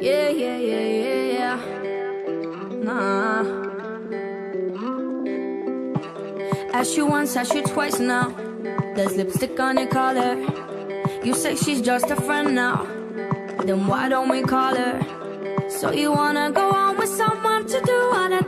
Yeah, yeah, yeah, yeah, yeah. Nah. Asked you once, asked you twice now. There's lipstick on your collar. You say she's just a friend now. Then why don't we call her? So you wanna go on with someone to do all the